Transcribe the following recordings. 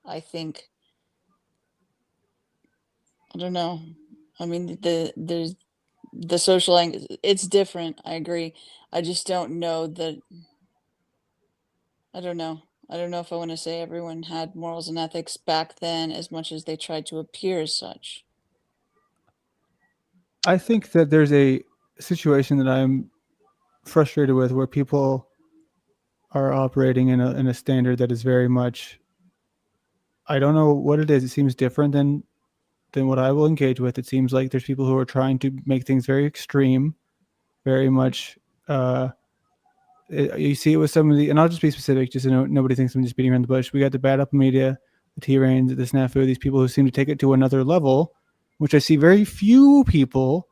I think I don't know. I mean, there's the social it's different. I agree. I just don't know that I don't know. I don't know if I want to say everyone had morals and ethics back then as much as they tried to appear as such. I think that there's a situation that I'm frustrated with where people are operating in a standard that is very much, I don't know what it is. It seems different than what I will engage with. It seems like there's people who are trying to make things very extreme, very much. You see it with some of the, and I'll just be specific, just so nobody thinks I'm just beating around the bush. We got the bad apple media, the T-Rains, the snafu, these people who seem to take it to another level, which I see very few people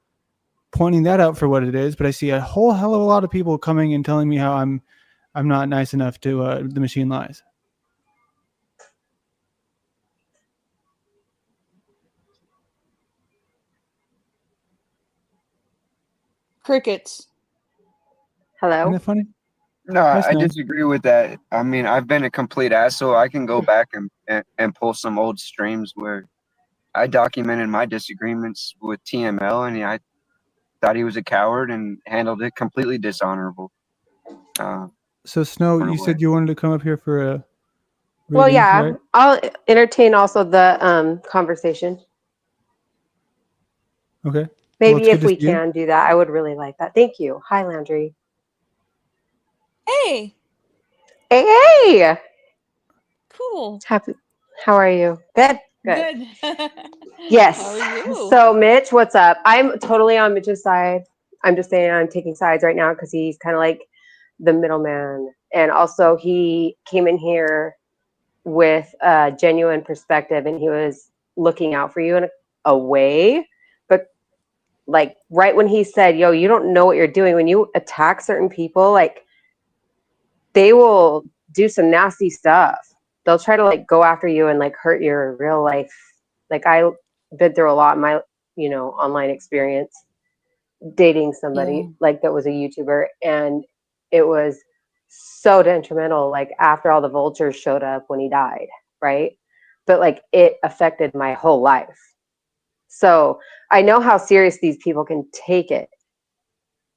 pointing that out for what it is, but I see a whole hell of a lot of people coming and telling me how I'm not nice enough to the machine lies. Crickets. Isn't Hello? that funny? No, Hi, I Snow. disagree with that. I mean, I've been a complete asshole. I can go back and pull some old streams where I documented my disagreements with TML, and I thought he was a coward and handled it completely dishonorable. Uh, So Snow, in a you way. said you wanted to come up here for a Well, reading, yeah, right? I'll entertain also the conversation. Okay. Well, Maybe it's good if to we see you. can do that, I would really like that. Thank you. Hi, Landry. Hey, Hey, hey! cool. Happy. How are you? Good. Good. Good. How are Yes. you? So, Mitch, what's up? I'm totally on Mitch's side. I'm just saying I'm taking sides right now because he's kind of like the middleman, and also he came in here with a genuine perspective, and he was looking out for you in a way, but like right when he said, yo, you don't know what you're doing when you attack certain people, like they will do some nasty stuff. They'll try to like go after you and like hurt your real life. Like I've been through a lot in my, online experience dating Yeah. somebody like that was a YouTuber, and it was so detrimental like after all the vultures showed up when he died, right? But like it affected my whole life. So I know how serious these people can take it.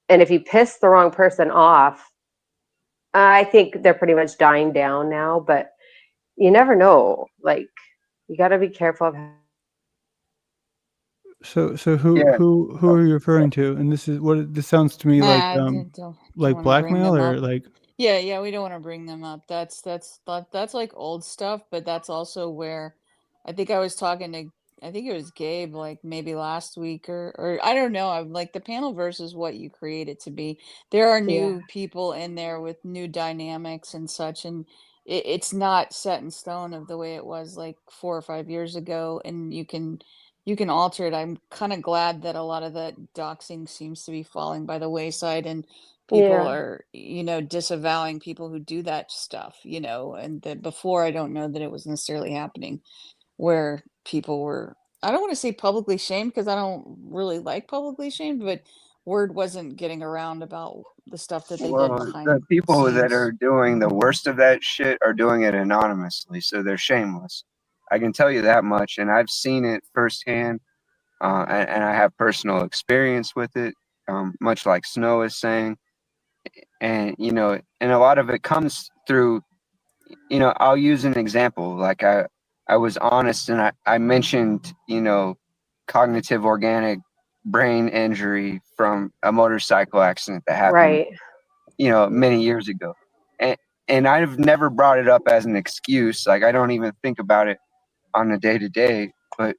And if you piss the wrong person off, I think they're pretty much dying down now, but you never know. Like, you got to be careful of. So who Yeah. who who are you referring to? And this is what this sounds to me Nah, don't like want to bring blackmail them or up. like. Yeah, yeah, we don't want to bring them up. That's like old stuff, but that's also where I think I was talking to I think it was Gabe like maybe last week or I don't know. I'm like the panel versus what you create it to be. There are Yeah. new people in there with new dynamics and such, and it's not set in stone of the way it was like 4 or 5 years ago, and you can alter it. I'm kind of glad that a lot of that doxing seems to be falling by the wayside and people Yeah. are disavowing people who do that stuff, and that before I don't know that it was necessarily happening where people were I don't want to say publicly shamed because I don't really like publicly shamed, but word wasn't getting around about the stuff that they did Well, the behind the people that scenes. are doing the worst of that shit are doing it anonymously, so they're shameless. I can tell you that much, and I've seen it firsthand, and I have personal experience with it, much like Snow is saying. And and a lot of it comes through. I'll use an example. Like I was honest, and I mentioned cognitive organic brain injury from a motorcycle accident that happened Right. many years ago. And and I've never brought it up as an excuse. Like I don't even think about it on a day to day, but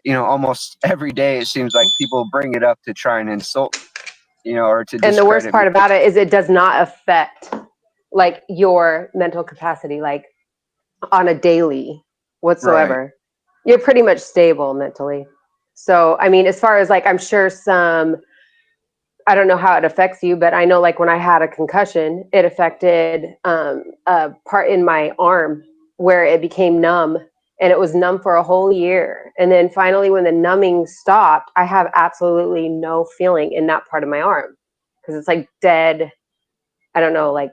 almost every day it seems like people bring it up to try and insult me, or to And the worst discredit me. part about it is it does not affect like your mental capacity, like on a daily Right. whatsoever. You're pretty much stable mentally. So, I mean, as far as like, I'm sure I don't know how it affects you, but I know like when I had a concussion, it affected a part in my arm where it became numb, and it was numb for a whole year. And then finally, when the numbing stopped, I have absolutely no feeling in that part of my arm because it's like dead. I don't know, like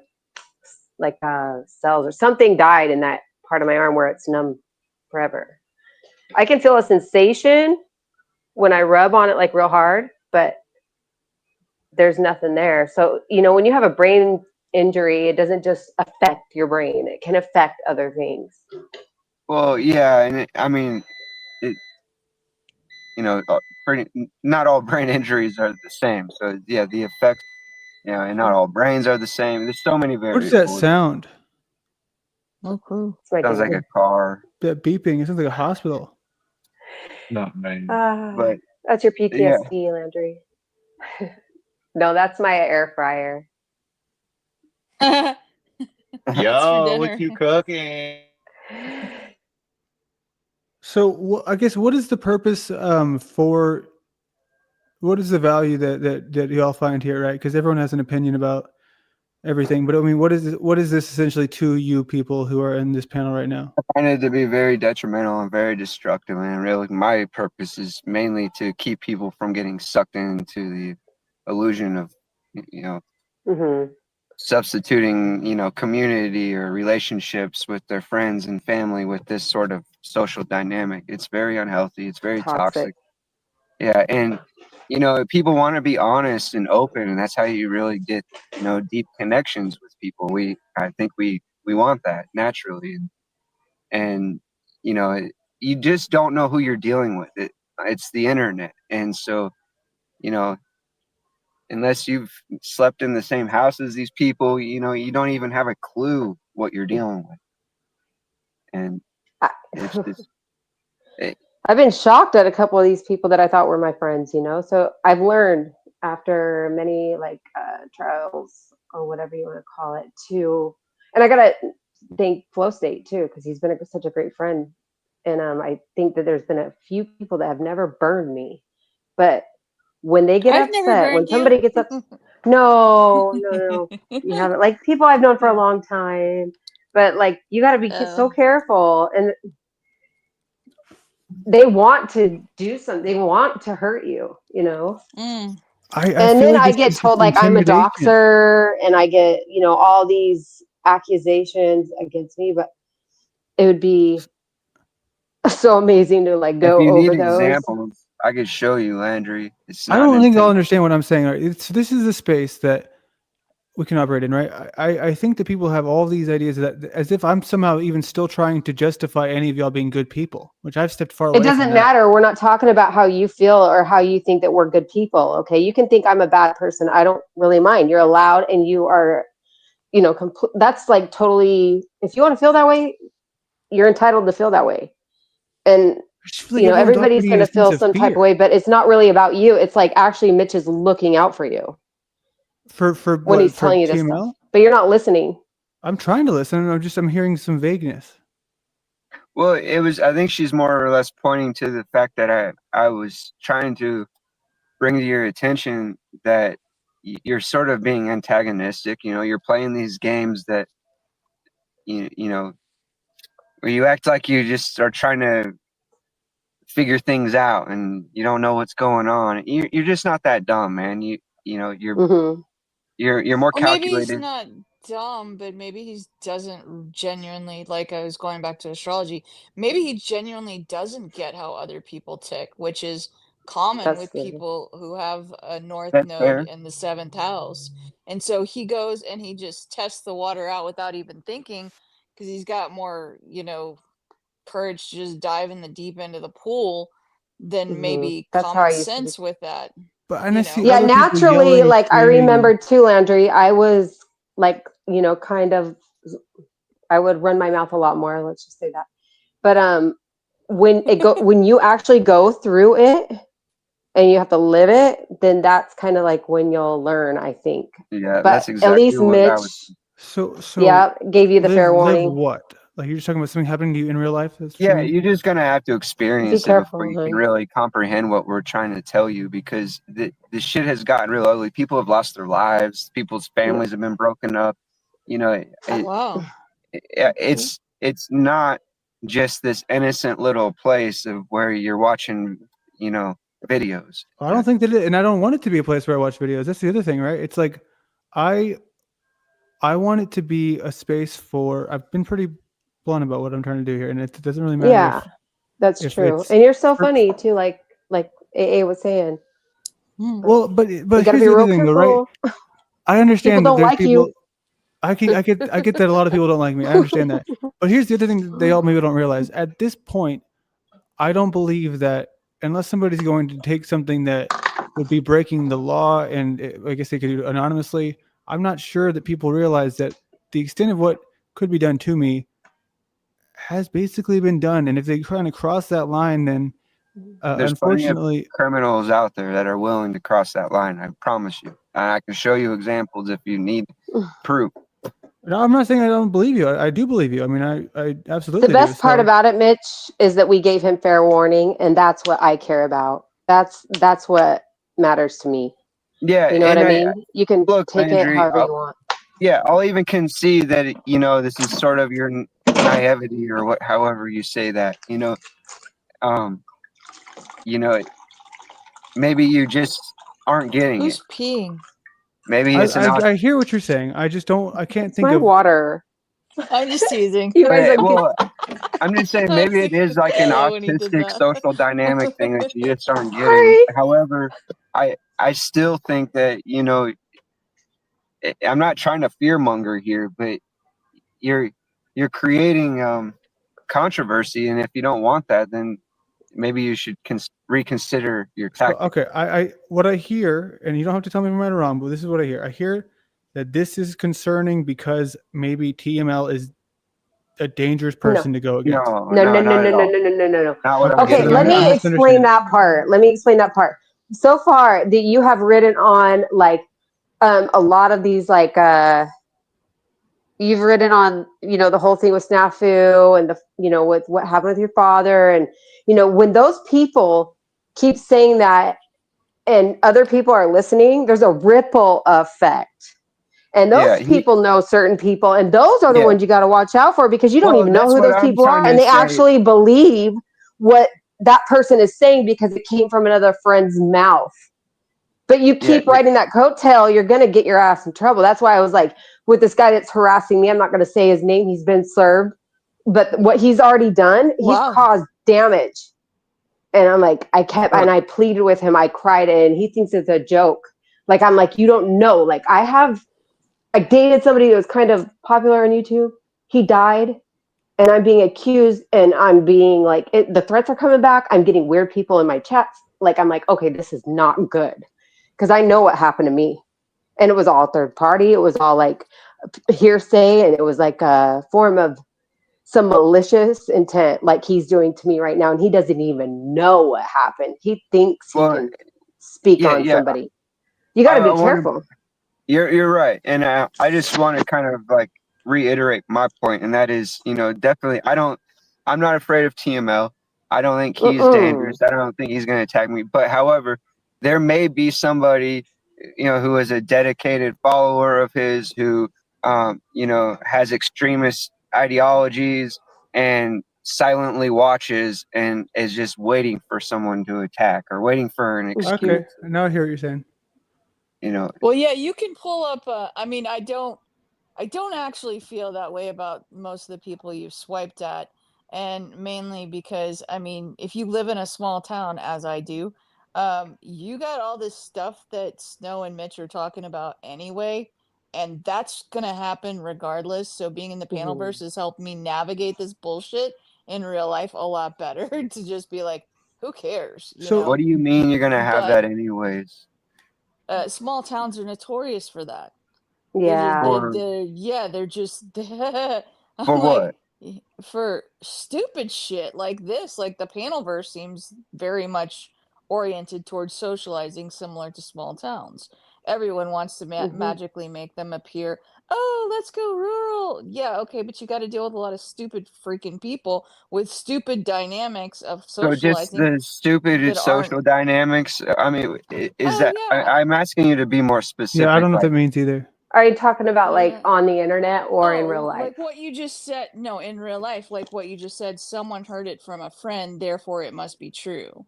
cells or something died in that part of my arm where it's numb forever. I can feel a sensation when I rub on it like real hard, but there's nothing there. So, when you have a brain injury, it doesn't just affect your brain, it can affect other things. Well, yeah, and I mean, it, not all brain injuries are the same. So yeah, the effects, and not all brains are the same. There's so many What does that variables. sound? Oh, cool. Sounds like a car. That beeping. It sounds like a hospital. No, man. But That's your yeah. PTSD, Landry. No, that's my air fryer. What's for Yo, what dinner? you cooking? So I guess what is the purpose for? What is the value that y'all find here, right? Because everyone has an opinion about everything, but I mean, what is this essentially to you people who are in this panel right now? I find it to be very detrimental and very destructive, and really my purpose is mainly to keep people from getting sucked into the illusion of Mm-hmm. substituting community or relationships with their friends and family with this sort of social dynamic. It's very unhealthy, it's very toxic. Yeah, and people want to be honest and open, and that's how you really get deep connections with people. I think we want that naturally, and you just don't know who you're dealing with. It's the internet, and so unless you've slept in the same house as these people, you don't even have a clue what you're dealing with, and it's just I've been shocked at a couple of these people that I thought were my friends, So I've learned after many trials or whatever you want to call it and I gotta thank Flow State too, because he's been such a great friend. And I think that there's been a few people that have never burned me, but when they get I've never upset, when burned somebody you. gets up, no, you haven't. Like people I've known for a long time, but like you got to be so careful, and they want to do something. They want to hurt you, Mm. And then I get told like I'm a doxer, and I get all these accusations against me. But it would be so amazing to like go if you over need those. examples, I could show you, Landry. It's I not don't think I'll understand what I'm saying. Right? This is the space that we can operate in, right? I think that people have all these ideas that as if I'm somehow even still trying to justify any of y'all being good people, which I've stepped far away It from doesn't that. matter. We're not talking about how you feel or how you think that we're good people. Okay. You can think I'm a bad person. I don't really mind. You're allowed, and you are, that's like totally, if you want to feel that way, you're entitled to feel that way. And, Like everybody's going to feel some type of way, but it's not really about you. It's like actually Mitch is looking out for you. For when he's telling you this stuff, but you're not listening. I'm trying to listen. I'm hearing some vagueness. Well, I think she's more or less pointing to the fact that I was trying to bring to your attention that you're sort of being antagonistic. You're playing these games that, where you act like you just are trying to figure things out and you don't know what's going on. You're just not that dumb, man. You're Mm-hmm. you're more Maybe he's calculated. not dumb, but maybe he doesn't genuinely, like I was going back to astrology, maybe he genuinely doesn't get how other people tick, which is common with people who have a north That's node fair. in the 7th house. And so he goes and he just tests the water out without even thinking, because he's got more, courage to just dive in the deep end of the pool than maybe That's how I common used to sense with that. But I see yeah, other people naturally, yelling, like I screaming. remember too, Landry, I was like, kind of, I would run my mouth a lot more. Let's just say that. But when you actually go through it and you have to live it, then that's kind of like when you'll learn, I think. Yeah, but that's exactly at least what Mitch, I was. So yeah, gave you the fair warning. What? Like you're just talking about something happening to you in real life? Yeah, you're just gonna have to experience it before you hon. can really comprehend what we're trying to tell you, because the shit has gotten real ugly. People have lost their lives. People's families have been broken up. Wow. It's not just this innocent little place of where you're watching, videos. I don't think that and I don't want it to be a place where I watch videos. That's the other thing, right? It's like I want it to be a space for. I've been pretty blunt about what I'm trying to do here, and it doesn't really matter. Yeah, that's if true. it's And you're so for- funny too, like AA was saying. Well, but You gotta here's be the other real thing, though, right? careful. I understand People that don't there's like people. you. I get that a lot of people don't like me. I understand that. But here's the other thing that they all maybe don't realize. At this point, I don't believe that unless somebody's going to take something that would be breaking the law, and I guess they could do it anonymously, I'm not sure that people realize that the extent of what could be done to me has basically been done. And if they're trying to cross that line, then There's plenty of unfortunately, criminals out there that are willing to cross that line. I promise you. And I can show you examples if you need proof. no, I'm not saying I don't believe you. I do believe you. I mean, I absolutely The best do. part So, about it, Mitch, is that we gave him fair warning, and that's what I care about. That's what matters to me. Yeah, You know what and I mean? You can look, take it Landry. however you want. Yeah, I'll even concede that this is sort of your naivety or however you say that. Um, you know, maybe you just aren't getting it. Who's peeing? Maybe it's an I hear what you're saying. I just don't. I can't It's think my of. water. I'm just teasing. You guys are well, I'm just saying I was maybe it is like an hello when he did autistic that. social dynamic thing that you just aren't getting. sorry. However, I still think that I'm not trying to fearmonger here, but you're creating controversy, and if you don't want that, then maybe you should reconsider your tactics. Okay, I what I hear, and you don't have to tell me if I'm right or wrong, but this is what I hear. I hear that this is concerning because maybe TML is a dangerous person to go against. No, No, no, no, not no, at no, all. no, no, no, no, no. Not what I'm Okay, So let then getting I'm me at. explain misunderstanding. that part. Let me explain that part. So far, that you have written on like a lot of these you've written on the whole thing with snafu and the with what happened with your father, and when those people keep saying that and other people are listening, there's a ripple effect. And those Yeah, people know certain people, and those are the yeah. ones you got to watch out for, because you don't Well, even know that's who what those I'm people are, trying and to they say. actually believe what that person is saying because it came from another friend's mouth. But you Yeah, keep riding that coattail, you're going to get your ass in trouble. That's why I was like, with this guy that's harassing me, I'm not going to say his name. He's been served. But what he's already done, he's Wow. caused damage. And I'm like, Look, I pleaded with him. I cried, and he thinks it's a joke. Like, I'm like, you don't know. Like, I dated somebody that was kind of popular on YouTube. He died, and I'm being accused, and I'm being like, the threats are coming back. I'm getting weird people in my chats. Like, I'm like, okay, this is not good, because I know what happened to me, and it was all third party. It was all like hearsay, and it was like a form of some malicious intent, like he's doing to me right now, and he doesn't even know what happened. He thinks he well, can speak on yeah. somebody. You got to I be want to. careful. You're right, and I just want to kind of like reiterate my point, and that is, definitely, I'm not afraid of TML. I don't think he's dangerous. I don't think he's going to attack me. But however, there may be somebody, who is a dedicated follower of his, who, has extremist ideologies and silently watches and is just waiting for someone to attack or waiting for an excuse. Okay, now I hear what you're saying. Well, yeah, you can pull up. I mean, I don't actually feel that way about most of the people you've swiped at, and mainly because, I mean, if you live in a small town, as I do, you got all this stuff that Snow and Mitch are talking about anyway, and that's gonna happen regardless. So being in the panelverse has helped me navigate this bullshit in real life a lot better to just be like, who cares, So- What do you mean you're going to have But that anyways? small towns are notorious for that. Yeah. They're just I'm For like, what? for stupid shit like this. Like the panelverse seems very much oriented towards socializing, similar to small towns. Everyone wants to magically make them appear, oh, let's go rural. Yeah, okay, but you got to deal with a lot of stupid freaking people with stupid dynamics of So just socializing the stupid that aren't. social dynamics. I mean, is Oh that? yeah. I'm asking you to be more specific. Yeah, I don't know what Like, that means either. Are you talking about like Yeah. on the internet or in real life? Like what you just said. No, in real life, like what you just said. Someone heard it from a friend, therefore it must be true,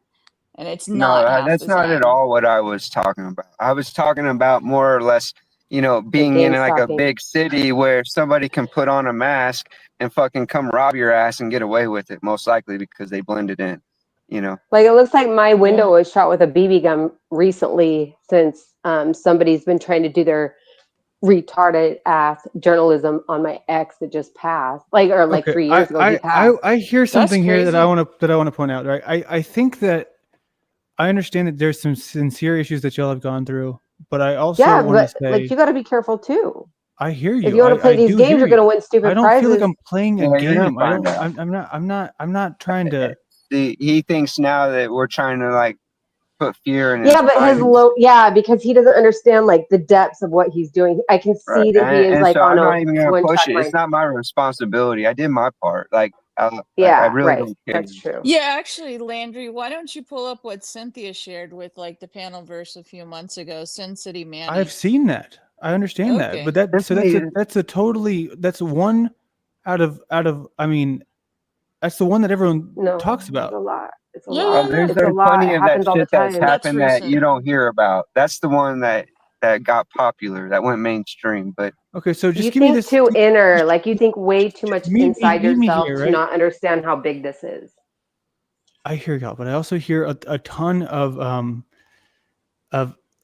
and it's no, not half that's the not at time. all what I was talking about. I was talking about more or less, The being game in like a stalking. big city where somebody can put on a mask, and fucking come rob your ass and get away with it, most likely because they blended in, you know. Like it looks like my window was shot with a BB gun recently since somebody's been trying to do their retarded ass journalism on my ex that just passed, like 3 years ago he passed. I hear something here that crazy. I want to point out, right? I think that I understand that there's some sincere issues that y'all have gone through, but I also want to say, like, you got to be careful too. I hear you. If you want to play these games, you're going to win stupid I don't prizes. feel like I'm playing a Yeah, you're gonna game. find out. I'm not trying to. He thinks now that we're trying to like put fear in Yeah, his but mind. because he doesn't understand like the depths of what he's doing. I can Right. see that he is And like so on I'm a not even gonna one push track it. It's mind. not my responsibility. I did my part. Like I Yeah, really right. don't care. That's true. Yeah, actually, Landry, why don't you pull up what Cynthia shared with like the panel verse a few months ago, Sin City Manny? I've seen that. I understand that, but that's one out of. I mean, that's the one that everyone talks about. It's a lot. It's a Yeah, lot. yeah, yeah. It's a lot. Plenty It of that happens all the shit that's time. That's happened that you recent. don't hear about. That's the one that got popular, that went mainstream. But Okay, so just You give me think this. too inner, like you think way too much Meet inside me yourself here, to right? not understand how big this is. I hear y'all, but I also hear a ton of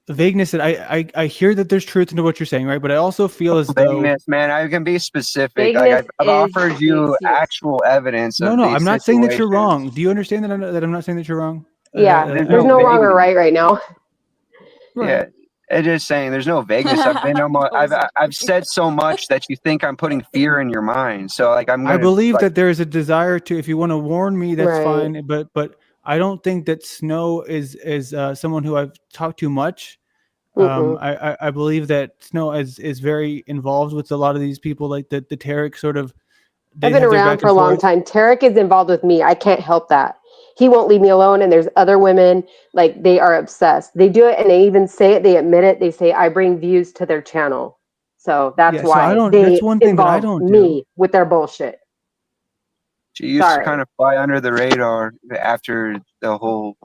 vagueness that I hear that there's truth into what you're saying, right? But I also feel as though vagueness, man, I can be specific. Vagueness Like I've is offered the you excuse. actual evidence of no, these I'm not saying that you're situations. wrong. Do you understand that I'm not saying that you're wrong? Yeah, There's there's no wrong or vagueness. right now. Yeah, it's just saying there's no vagueness. I've been almost, I've said so much that you think I'm putting fear in your mind. So like I'm I gonna believe like, that there is a desire to. If you want to warn me, that's Right. fine. But I don't think that Snow is someone who I've talked to much. I believe that Snow is very involved with a lot of these people, like the Tarek sort of. I've been around for a long time. Tarek is involved with me. I can't help that. He won't leave me alone. And there's other women, like they are obsessed. They do it and they even say it. They admit it. They say, I bring views to their channel. So that's Yeah, so I why don't. they That's one thing that I involve don't me do. with their bullshit. she used to kind of fly under the radar after the whole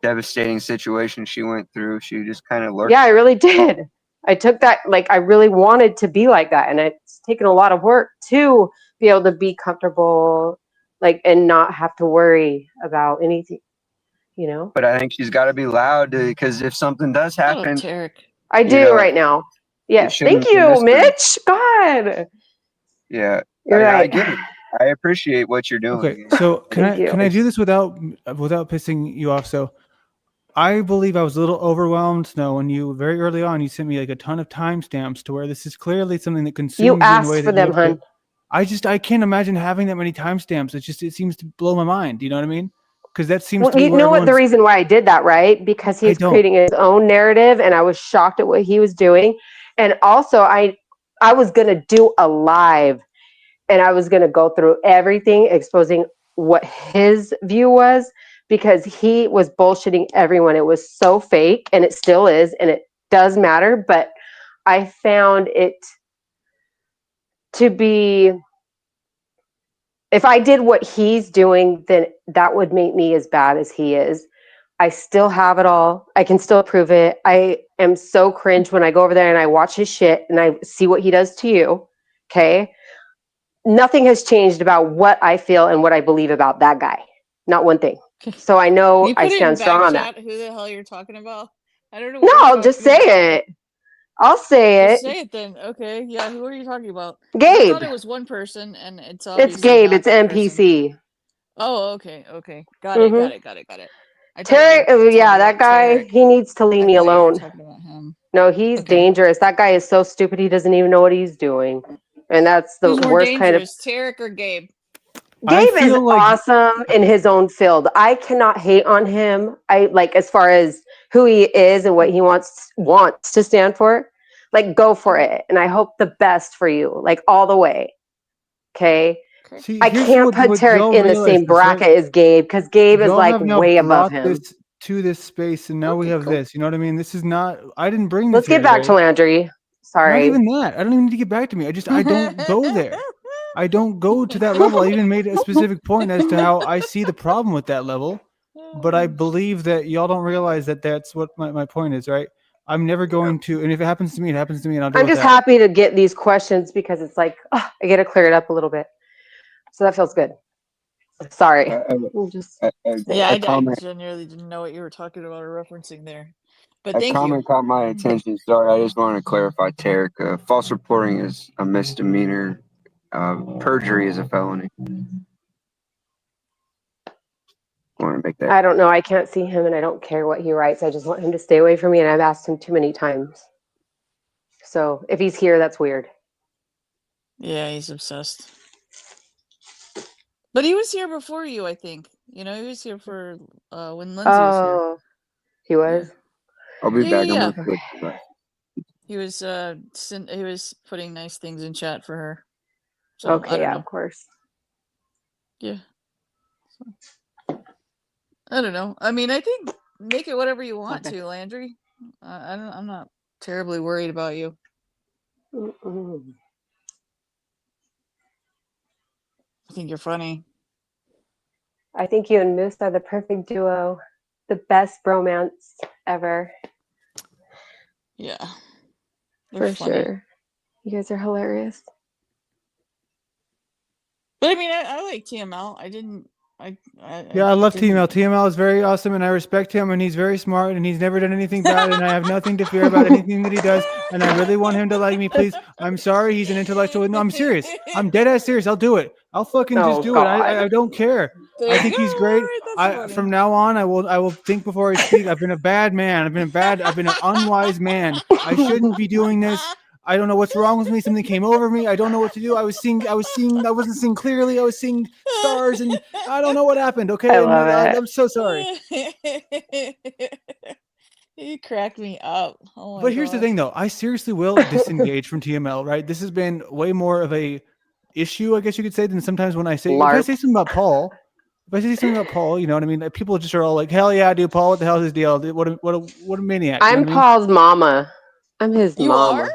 devastating situation she went through. She just kind of lurked. Yeah, I really did. I took that, like, I really wanted to be like that. And it's taken a lot of work to be able to be comfortable, like, and not have to worry about anything, you know? But I think she's got to be loud because if something does happen, Tarek. I do right now. Yes. Thank you, Mitch. God. Yeah. You're right. I get it. I appreciate what you're doing. Okay, so can I do this without pissing you off? So I believe I was a little overwhelmed, Snow, when you very early on you sent me like a ton of timestamps to where this is clearly something that consumes You you in a asked way for that them, hun. I can't imagine having that many timestamps. It seems to blow my mind. You know what I mean? Because that seems Well, to be you where know what the everyone's. reason why I did that, right? Because he's creating his own narrative, and I was shocked at what he was doing. And also, I was gonna do a live, and I was gonna go through everything, exposing what his view was, because he was bullshitting everyone. It was so fake, and it still is, and it does matter. But I found it to be, if I did what he's doing, then that would make me as bad as he is. I still have it all. I can still prove it. I am so cringe when I go over there and I watch his shit and I see what he does to you. Okay. Nothing has changed about what I feel and what I believe about that guy. Not one thing. So I know I stand strong on that. Who the hell you're talking about? I don't know. No, I'll just say it. I'll say it. Just say it then. Okay. Yeah. Who are you talking about? Gabe. I thought it was one person, and it's obviously It's Gabe. not It's that NPC. person. Oh, okay. Okay. Got it. Terry, yeah, that guy, he needs to leave me alone. Talking about him. No, he's dangerous. That guy is so stupid. He doesn't even know what he's doing. And that's the Who's more worst kind of. dangerous, Tarek or Gabe? Gabe is awesome in his own field. I cannot hate on him. I like, as far as who he is and what he wants to stand for. Like, go for it. And I hope the best for you, like, all the way. Okay. See, I can't put Tarek in the same bracket as Gabe, because Gabe is like way above him. This to this space, and now we have this. You know what I mean? This is not. I didn't bring. Let's get back to Landry. Sorry. Not even that. I don't even need to get back to me. I don't go there. I don't go to that level. I even made a specific point as to how I see the problem with that level. But I believe that y'all don't realize that that's what my point is, right? I'm never going to, and if it happens to me, it happens to me, and I'll deal with that. I'm just happy to get these questions because it's like, I get to clear it up a little bit. So that feels good. Sorry. A, I'm just a, a, Yeah, a I comment genuinely didn't know what you were talking about or referencing there. But a thank you. comment caught my attention. Sorry, I just want to clarify, Tarek. False reporting is a misdemeanor. Perjury is a felony. I want to make that. I don't know. I can't see him and I don't care what he writes. I just want him to stay away from me, and I've asked him too many times. So if he's here, that's weird. Yeah, he's obsessed. But he was here before you, I think. You know, he was here for when Lindsay was here. Oh, he was? I'll be Yeah, back. yeah, I'm yeah. gonna switch to that. He was putting nice things in chat for her. So I Okay, don't yeah, know. of course. Yeah. So, I don't know. I mean, I think make it whatever you want to, Landry. I'm not terribly worried about you. Mm-mm. I think you're funny. I think you and Moose are the perfect duo. The best bromance ever. Yeah. They're For funny. sure. You guys are hilarious. But I mean, I like TML. I didn't. Yeah, I love didn't- TML. TML is very awesome, and I respect him, and he's very smart, and he's never done anything bad, and I have nothing to fear about anything that he does, and I really want him to like me. Please, I'm sorry, he's an intellectual. No, I'm serious. I'm dead ass serious. I'll do it. I'll fucking just Oh, do it. I God. don't care. There I you think go. he's great. All right, that's funny. From now on, I will think before I speak. I've been a bad man. I've been an unwise man. I shouldn't be doing this. I don't know what's wrong with me. Something came over me. I don't know what to do. I wasn't seeing clearly. I was seeing stars, and I don't know what happened. Okay, I and love it. I'm so sorry. You cracked me up. Oh my But here's the gosh. thing, though. I seriously will disengage from TML. Right? This has been way more of a issue, I guess you could say, than sometimes when I say if I say something about Paul. If I say something about Paul, you know what I mean? People just are all like, "Hell yeah, dude, Paul! What the hell is his deal? What a maniac!" You know I'm what I mean? Paul's mama. I'm his You mama. are?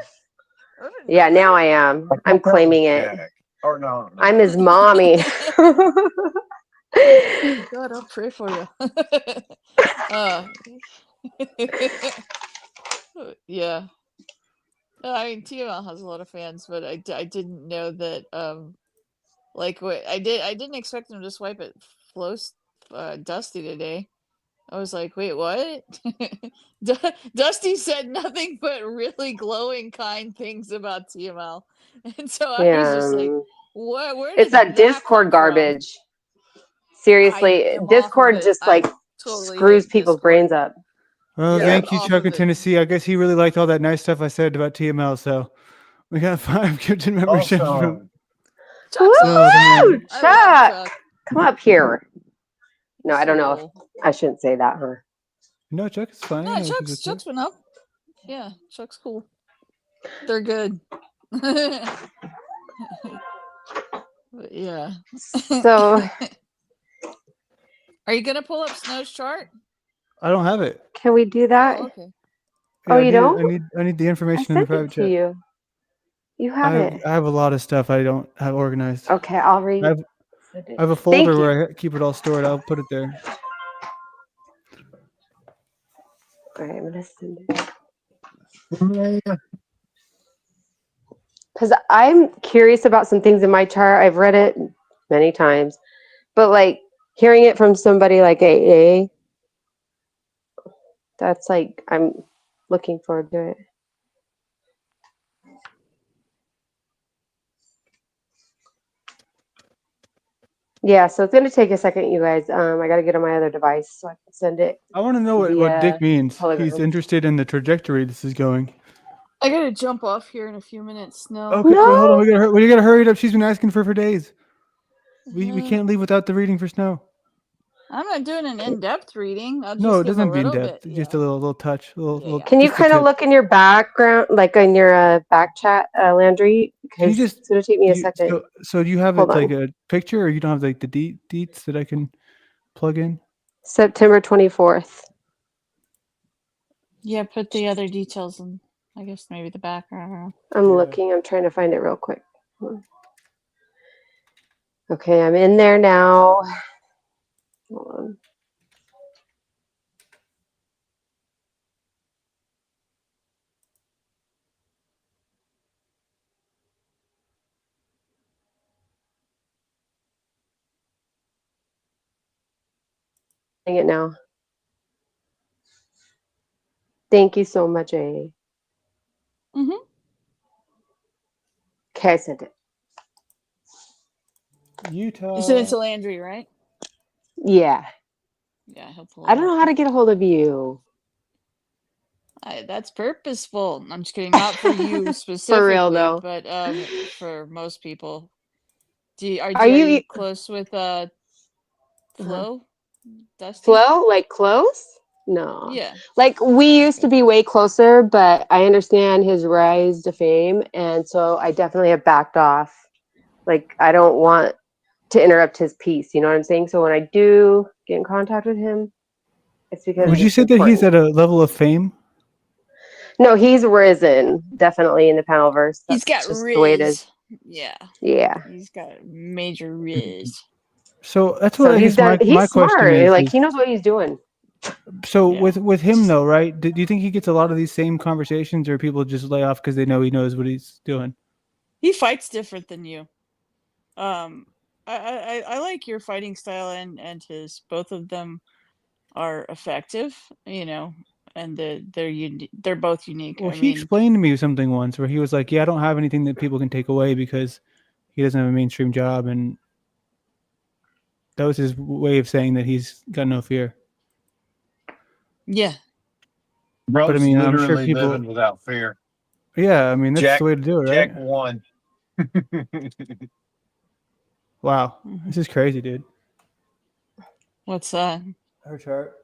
I didn't Yeah, know now that. I am. I'm claiming it. Or no. I'm his mommy. God, I'll pray for you. Yeah. I mean, TML has a lot of fans, but I didn't know that. Like what I didn't expect him to swipe at Dusty today. I was like, wait, what? Dusty said nothing but really glowing, kind things about TML, and so I was just like, Yeah. what? Where It's did that that Discord come from? garbage. I Seriously, am off of Discord it. just I like totally screws hate people's Discord. brains up. Well, Yeah, I'm thank you, off Chuck of in it. Tennessee. I guess he really liked all that nice stuff I said about TML. So we got 5 gifted memberships from. Chuck's Woo! awesome. I love Chuck! Chuck. Come up here. No, I So don't know if cool. I shouldn't say that, huh? No, Chuck is fine. No, I know what you just said. Chuck's been up. Yeah, Chuck's cool. They're good. But yeah. So Are you gonna pull up Snow's chart? I don't have it. can we do that? Oh, okay. Oh, Yeah, you don't? I need the I information in the sent private it to chat. you. You have it. I have a lot of stuff I don't have organized. Okay, I'll read. I have a Thank folder you. where I keep it all stored. I'll put it there. All right, I'm gonna send it. Because I'm curious about some things in my chart. I've read it many times, but like hearing it from somebody like AA, that's like I'm looking forward to it. Yeah, so it's gonna take a second, you guys. I gotta get on my other device so I can send it. I want to know what via Dick means. He's Telegram. interested in the trajectory this is going. I gotta jump off here in a few minutes. No. Okay, wait, hold on. No. We gotta hurry it up. She's been asking for days. We can't leave without the reading for Snow. I'm not doing an in-depth reading. I'll No, just it give doesn't a have to be in little depth. bit. Just Yeah. a little touch. Little Can you just a kind of tip. look in your background, like in your back chat, Landry? Can you Because just? it's gonna take me a second. So do you have Hold it like on. a picture, or you don't have like the deets that I can plug in? September 24th. Yeah, put the other details in. I guess maybe the background. I'm looking. I'm trying to find it real quick. Okay, I'm in there now. Hold on. it now. Thank you so much, A. Mm-hmm. Okay, I sent it. Utah. You sent it to Landry, right? Yeah. Yeah, he'll pull it I don't up. know how to get a hold of you. That's purposeful. I'm just kidding. Not for you specifically, For real, though. but for most people. Are Are you you close with Flo? Dusty? Flo? Like close? No. Yeah. Like we used to Okay. be way closer, but I understand his rise to fame, and so I definitely have backed off. Like I don't want to interrupt his peace. You know what I'm saying? So when I do get in contact with him, it's because Would you it's say that he's important. at a level of fame? No, he's risen definitely in the panelverse. He's That's got just the way it is. Riz. Yeah. Yeah. He's got major Riz. So that's what So I he's guess done. my He's question smart. Like is he knows what he's doing. so Yeah. with him though, right? Do you think he gets a lot of these same conversations, or people just lay off because they know he knows what he's doing? He fights different than you. I like your fighting style and his. Both of them are effective, and they're both unique. Well, I he mean, explained to me something once where he was like, "Yeah, I don't have anything that people can take away because he doesn't have a mainstream job," and that was his way of saying that he's got no fear. yeah. Bro's But I mean, I'm sure literally people. living without fear. Yeah, I mean that's Jack, the way to do it, right? Jack won. Wow, Mhm. this is crazy, dude. What's that? Her chart.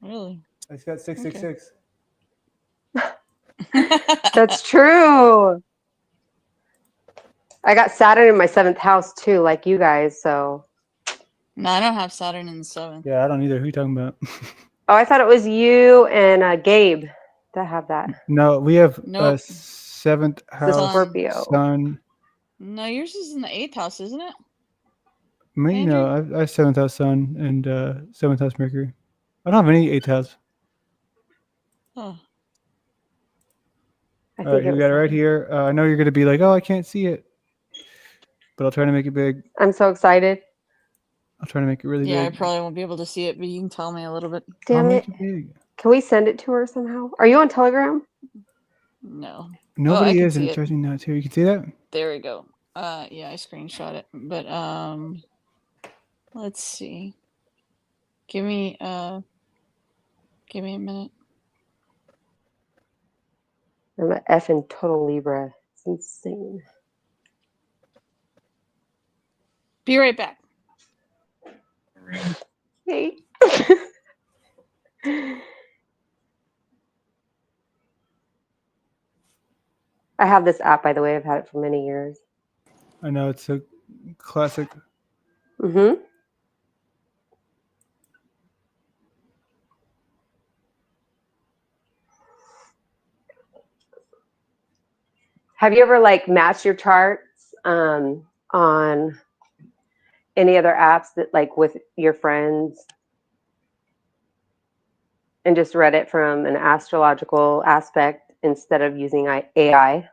Really? It's got 666. That's true. I got Saturn in my 7th house too, like you guys. So. No, I don't have Saturn in the 7th. Yeah, I don't either. Who you talking about? Oh, I thought it was you and Gabe that have that. No, we have a Nope. 7th The house Scorpio. sun. No, yours is in the 8th house, isn't it? Me, no, I have 7th house sun and 7th house Mercury. I don't have any 8th house. Oh. I All right, think we got it right here. I know you're going to be like, oh, I can't see it. But I'll try to make it big. I'm so excited. I'll try to make it really Yeah, I big. probably won't be able to see it, but you can tell me a little bit. I'll Damn make it. it big. Can we send it to her somehow? Are you on Telegram? No. Nobody I can is, and see it it. drives me nuts here. You can see that? There we go. Yeah, I screenshot it. But let's see. Give me a minute. I'm an effing total Libra. It's insane. Be right back. Hey. I have this app, by the way. I've had it for many years. I know, it's a classic. Mm-hmm. Have you ever like matched your charts on any other apps that like with your friends and just read it from an astrological aspect instead of using AI?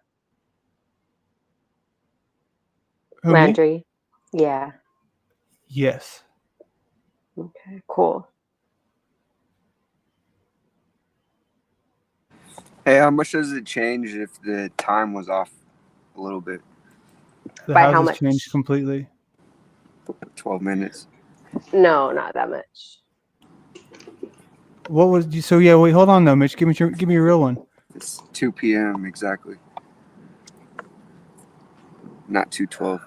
Who, me? Landry? Yeah. Yes. Okay, cool. Hey, how much does it change if the time was off a little bit? The By how houses much? changed completely. 12 minutes. No, not that much. What was you? So yeah, wait, hold on though, Mitch. Give me a real one. It's 2 p.m. exactly. Not 2:12.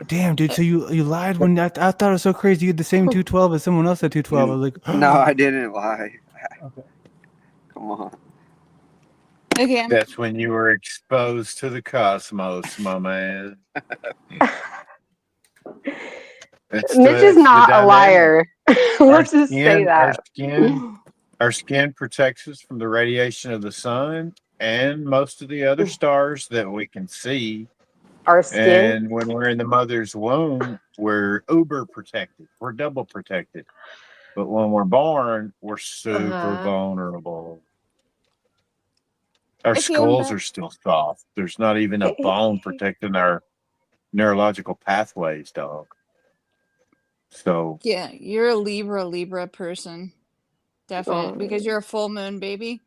Damn, dude. So you lied when I thought it was so crazy. You had the same 212 as someone else at 212. I was like, No, I didn't lie. Okay. Come on. Okay. That's when you were exposed to the cosmos, my man. Mitch is not a liar. Let's just say that. Our skin protects us from the radiation of the sun and most of the other stars that we can see. Our skin. And when we're in the mother's womb, we're uber protected. We're double protected. But when we're born, we're super vulnerable. Our skulls are still soft. There's not even a bone protecting our neurological pathways, dog. So Yeah, you're a Libra person. Definite, because you're a full moon baby.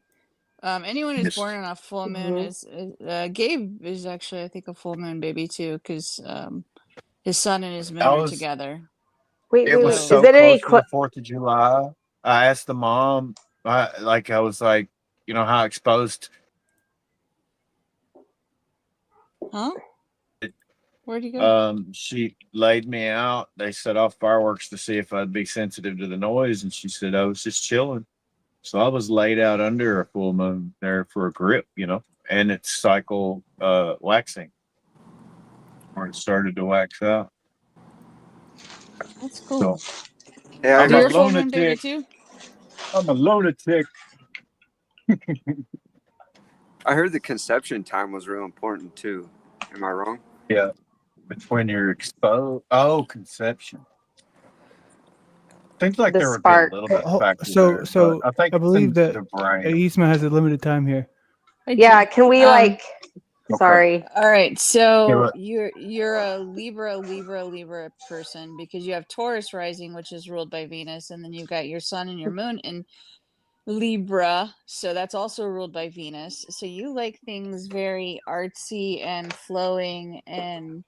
Anyone who's born yes, on a full moon Mhm. is Gabe is actually, I think, a full moon baby too, because his sun and his moon I are was. together. It was So, Is so it any? close to the 4th of July. I asked the mom, I was like, how exposed huh? Where'd you go? she laid me out. They set off fireworks to see if I'd be sensitive to the noise, and she said I was just chilling. So I was laid out under a full moon there for a grip, and it's cycle waxing, or it started to wax out. That's cool. So Yeah, I I'm So a you're a heard. full moon baby lunatic. too? I'm a lunatic. I heard the conception time was real important too. Am I wrong? Yeah, it's when you're exposed. Oh, conception. Seems like The there would be a spark. little bit of Oh, factor so there, but so I think I it's believe in that the brain. Yisma has a limited time here. I Yeah, do. can we Um, Okay. sorry. all right, Yeah, so but you're a Libra person because you have Taurus rising, which is ruled by Venus, and then you've got your sun and your moon in Libra, so that's also ruled by Venus. So you like things very artsy and flowing and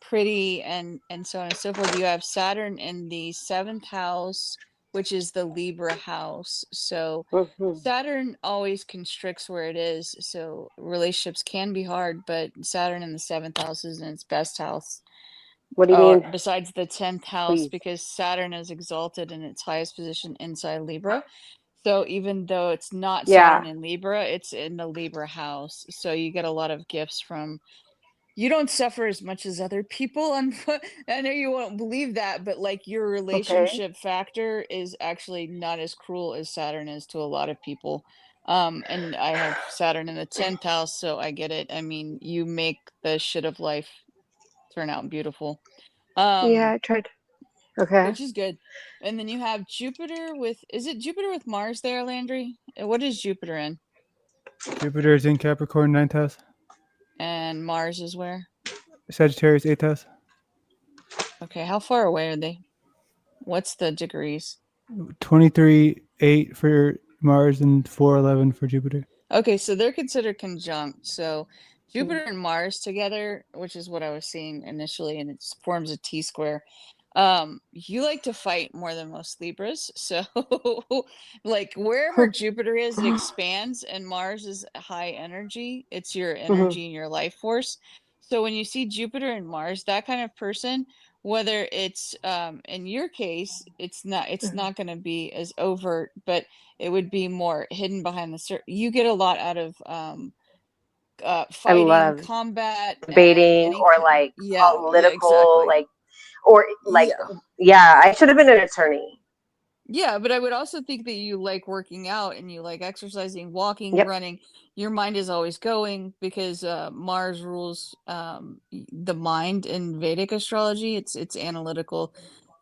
pretty and so on and so forth. You have Saturn in the 7th house, which is the Libra house. So Mhm. Saturn always constricts where it is. So relationships can be hard, but Saturn in the 7th house is in its best house. What do you Or mean? besides the 10th house, Please. because Saturn is exalted in its highest position inside Libra. So even though it's not Yeah. Saturn in Libra, it's in the Libra house. So you get a lot of gifts from, you don't suffer as much as other people. I know you won't believe that, but like your Okay. relationship factor is actually not as cruel as Saturn is to a lot of people. And I have Saturn in the 10th house, so I get it. I mean, you make the shit of life turn out beautiful. Yeah, Um, I tried. Okay. which is good. And then you have Jupiter with, is it Jupiter with Mars there, Landry? What is Jupiter in? Jupiter is in Capricorn, 9th house. And Mars is where? Sagittarius, 8th house. Okay, how far away are they? What's the degrees? 23-8 for Mars and 4-11 for Jupiter. Okay, so they're considered conjunct. So Jupiter and Mars together, which is what I was seeing initially, and it forms a T square. You like to fight more than most Libras. So like wherever Jupiter is, it expands, and Mars is high energy. It's your Mhm. energy and your life force. So when you see Jupiter and Mars, that kind of person, whether it's in your case, it's not going to be as overt, but it would be more hidden behind the you get a lot out of I fighting, love combat, debating any or like yeah, political, exactly. like, or like, Yeah. yeah, I should have been an attorney. Yeah, but I would also think that you like working out and you like exercising, walking, Yep. running. Your mind is always going because Mars rules the mind in Vedic astrology. It's analytical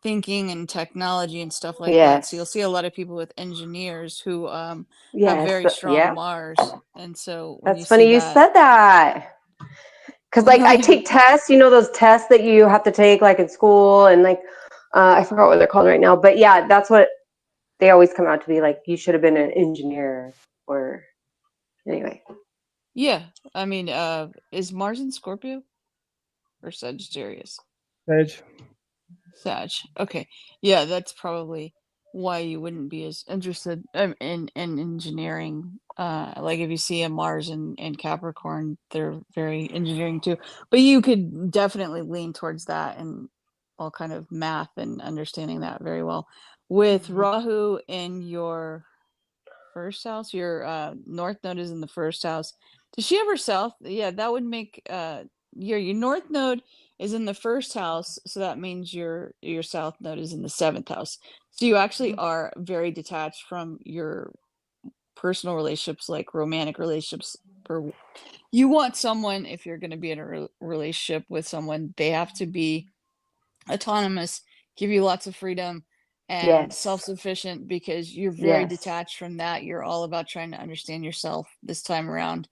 thinking and technology and stuff like that. So you'll Yes. see a lot of people with engineers who have Yes. very strong Yeah. Mars. And so when you That's see funny you that, said that. Because, like, I take tests, those tests that you have to take, like, in school, and, like, I forgot what they're called right now. But, yeah, that's what they always come out to be like, you should have been an engineer or, anyway. yeah, I mean, is Mars in Scorpio or Sagittarius? Sag. Sag. Okay. Yeah, that's probably why you wouldn't be as interested in engineering. Like if you see a Mars in Capricorn, they're very engineering too. But you could definitely lean towards that and all kind of math and understanding that very well. With Rahu in your first house, your north node is in the first house. Does she have her south? Yeah, that would make your north node is in the first house, so that means your south node is in the 7th house. So you actually are very detached from your personal relationships, like romantic relationships. For you want someone, if you're going to be in a relationship with someone, they have to be autonomous, give you lots of freedom and Yes. self-sufficient, because you're very Yes. detached from that. You're all about trying to understand yourself this time around,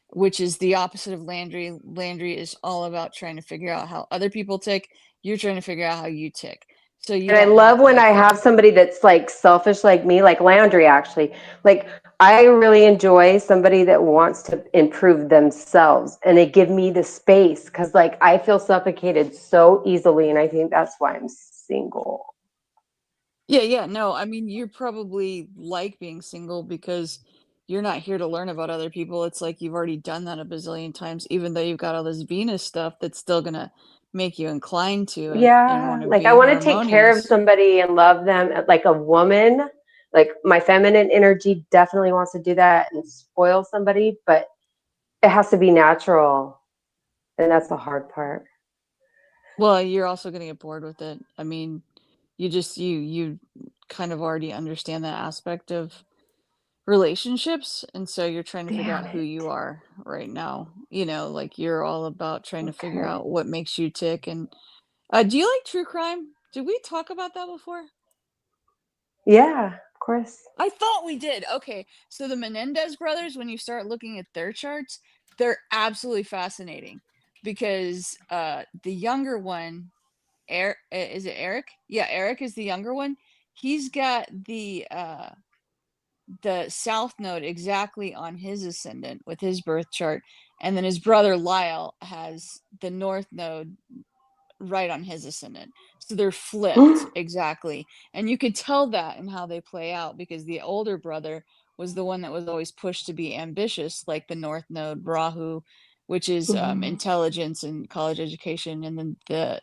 which is the opposite of Landry. Landry is all about trying to figure out how other people tick. You're trying to figure out how you tick. So you And I don't love want when that I for have somebody that's like selfish like me, like Landry actually. Like I really enjoy somebody that wants to improve themselves and they give me the space because like I feel suffocated so easily and I think that's why I'm single. Yeah, no, I mean, you probably like being single because you're not here to learn about other people. It's like you've already done that a bazillion times, even though you've got all this Venus stuff that's still gonna make you inclined to it and Yeah, want to like I be want to take care of harmonious. somebody and love them like a woman. Like my feminine energy definitely wants to do that and spoil somebody, but it has to be natural. And that's the hard part. Well, you're also gonna get bored with it. I mean, you kind of already understand that aspect of relationships, and so you're trying to figure Damn out who it. you are right now. Like you're all about trying to figure Okay. out what makes you tick. And do you like true crime? Did we talk about that before? Yeah, of course. I thought we did. Okay, so the Menendez brothers, when you start looking at their charts, they're absolutely fascinating because the younger one, Eric, is it Eric? Yeah, Eric is the younger one. He's got the south node exactly on his ascendant with his birth chart, and then his brother Lyle has the north node right on his ascendant. So they're flipped exactly. And you could tell that in how they play out because the older brother was the one that was always pushed to be ambitious, like the North Node Rahu, which is Mhm. intelligence and college education. And then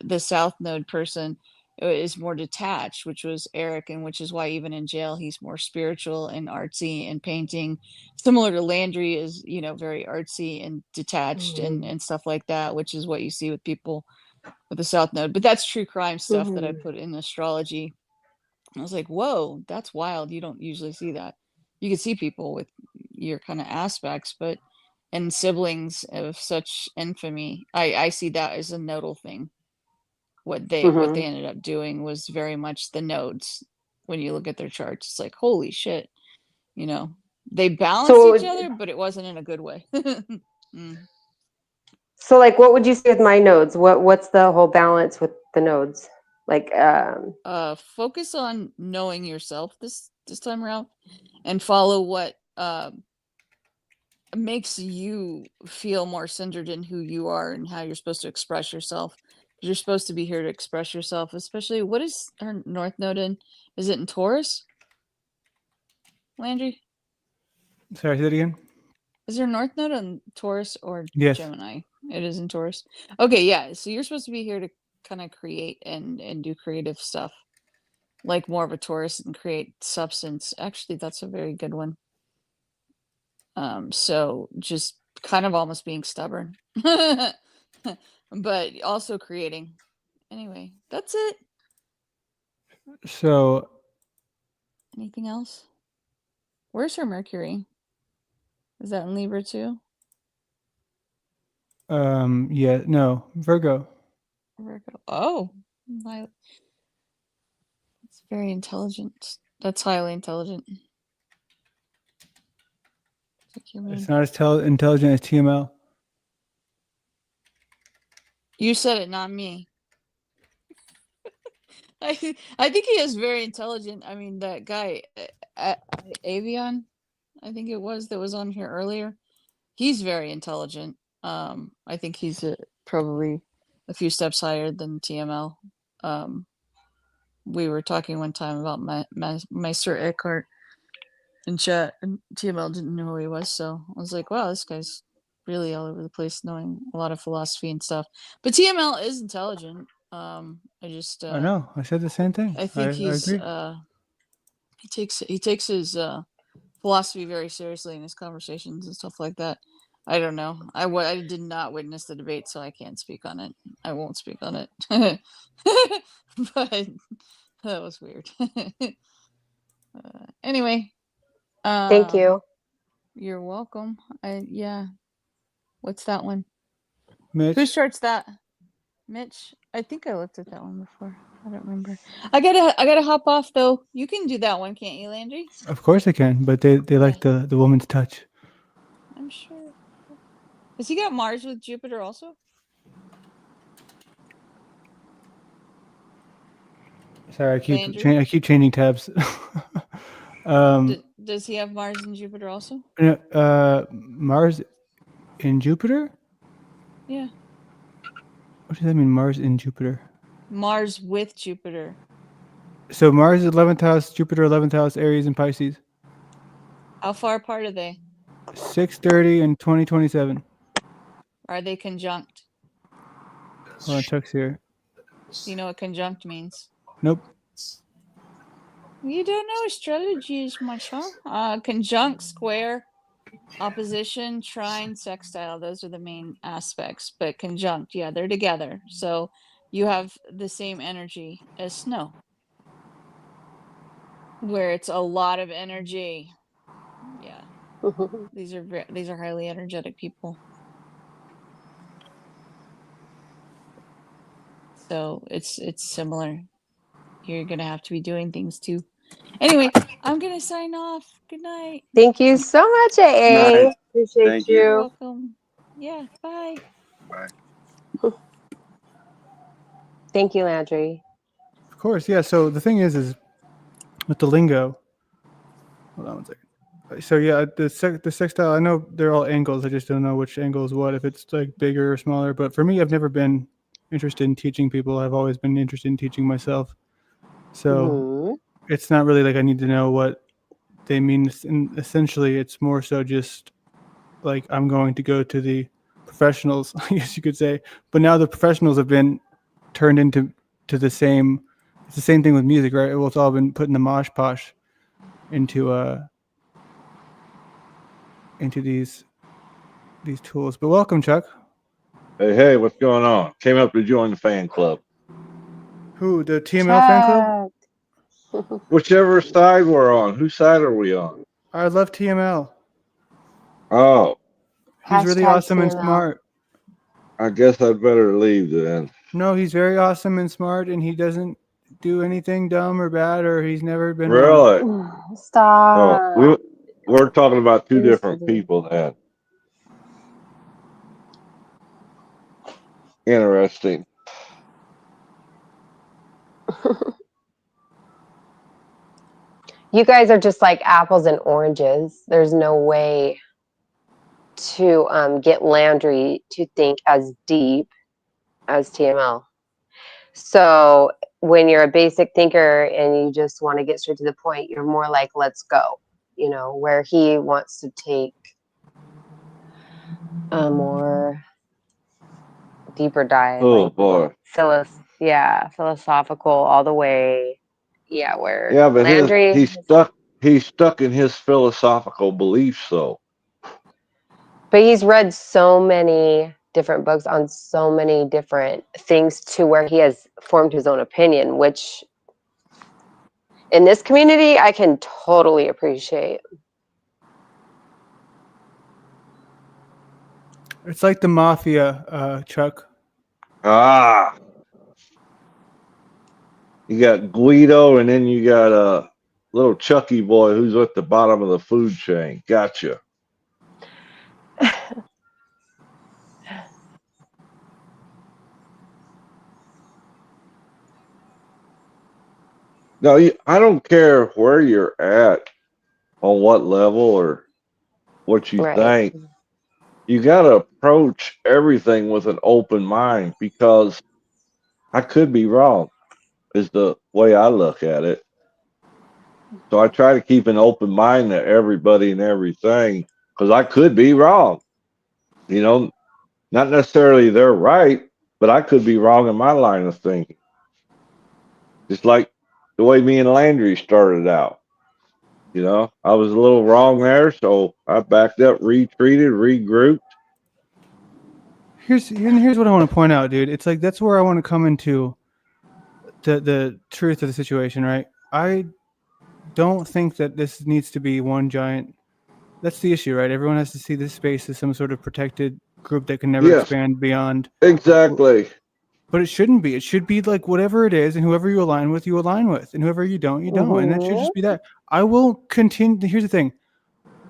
the South Node person is more detached, which was Eric, and which is why even in jail he's more spiritual and artsy and painting. Similar to Landry is, very artsy and detached Mhm. and stuff like that, which is what you see with people with the South Node. But that's true crime stuff that I Mhm. put in astrology. I was like, whoa, that's wild. You don't usually see that. You can see people with your kind of aspects, but and siblings of such infamy, I see that as a nodal thing. What they Mhm. ended up doing was very much the nodes. When you look at their charts, it's like, holy shit, you know. They balanced each So other, but it wasn't in a good way. Mm. so like what would you say with my nodes? What's the whole balance with the nodes? Like Focus on knowing yourself this time around and follow what makes you feel more centered in who you are and how you're supposed to express yourself. You're supposed to be here to express yourself, especially what is her North Node in? Is it in Taurus, Landry? Sorry, say that again. Is there North Node in Taurus or Yes. Gemini? It is in Taurus. Okay, yeah. So you're supposed to be here to kind of create and do creative stuff, like more of a Taurus and create substance. Actually, that's a very good one. So just kind of almost being stubborn, but also creating. Anyway, that's it. So, Anything else? Where's her Mercury? Is that in Libra too? yeah, no, Virgo. Virgo. Oh, my, it's very intelligent. That's highly intelligent. Check your It's moon. not as intelligent as TML. You said it, not me. I think he is very intelligent. I mean, that guy, Avion, I think it was that was on here earlier. He's very intelligent. I think he's probably a few steps higher than TML. Um, we were talking one time about my Sir Eckhart in chat, and TML didn't know who he was, so I was like, wow, this guy's really all over the place, knowing a lot of philosophy and stuff. But TML is intelligent. I just I know. I said the same thing. I I think he's agree. he takes his philosophy very seriously in his conversations and stuff like that. I don't know. I did not witness the debate, so I can't speak on it. I won't speak on it. But that was weird. Anyway, thank you. you're welcome. Yeah. What's that one? Whose Mitch, chart's that? Mitch? I think I looked at that one before. I don't remember. I gotta hop off though. You can do that one, can't you, Landry? of course I can, but they like Okay. the woman's touch. I'm sure. Has he got Mars with Jupiter also? Sorry, Landry? I keep changing tabs. Does he have Mars and Jupiter also? Mars in Jupiter? Yeah. What does that mean, Mars in Jupiter? Mars with Jupiter. So Mars is 11th house, Jupiter 11th house, Aries and Pisces. How far apart are they? 6:30 and 2027. Are they conjunct? Hold on, Chuck's here. Do you know what conjunct means? Nope. You don't know astrology as much, huh? Conjunct, square, opposition, trine, sextile. Those are the main aspects. But conjunct, yeah, they're together. So you have the same energy as snow, where it's a lot of energy. Yeah, these are highly energetic people. So it's similar. You're gonna have to be doing things too. Anyway, I'm gonna sign off. Good night. Thank you so much, AA. Night. Appreciate Thank You're you. welcome. Yeah, bye. Bye. Thank you, Landry. Of course, yeah. So the thing is with the lingo. Hold on one second. So yeah, the sextile. I know they're all angles. I just don't know which angle is what. If it's like bigger or smaller. But for me, I've never been interested in teaching people. I've always been interested in teaching myself. So it's not really like I need to know what they mean. And essentially, it's more so just like I'm going to go to the professionals, I guess you could say. But now the professionals have been turned into the same. It's the same thing with music, right? Well, it's all been put in the mosh posh into these tools. But welcome, Chuck. Hey, what's going on? Came up to join the fan club. Who, the TML fan club? Whichever side we're on. Whose side are we on? I love TML. Oh, He's really Hashtag awesome and TML. smart. I guess I'd better leave then. No, he's very awesome and smart, and he doesn't do anything dumb or bad, or he's never been wrong. Really? Stop. Oh, we're talking about two Please different continue. people then. Interesting. You guys are just like apples and oranges. There's no way to get Landry to think as deep as TML. So when you're a basic thinker and you just want to get straight to the point, you're more like, let's go, where he wants to take a more deeper dive. Oh, like boy. philosophical all the way. Yeah, where Yeah, but Landry, he's stuck in his philosophical beliefs, though. but he's read so many different books on so many different things to where he has formed his own opinion, which in this community I can totally appreciate. It's like the mafia, Chuck. Ah. You got Guido, and then you got a little Chucky boy who's at the bottom of the food chain. Gotcha. No, I don't care where you're at, on what level or what you Right. think. You got to approach everything with an open mind, because I could be wrong, is the way I look at it. So I try to keep an open mind to everybody and everything, because I could be wrong. Not necessarily they're right, but I could be wrong in my line of thinking. Just like the way me and Landry started out. I was a little wrong there, so I backed up, retreated, regrouped. Here's what I want to point out, dude. It's like that's where I want to come into the truth of the situation, right? I don't think that this needs to be one giant. That's the issue, right? Everyone has to see this space as some sort of protected group that can never Yes. expand beyond. Exactly. But it shouldn't be. It should be like whatever it is, and whoever you align with, and whoever you don't, you don't. And that should just be that. I will continue. Here's the thing.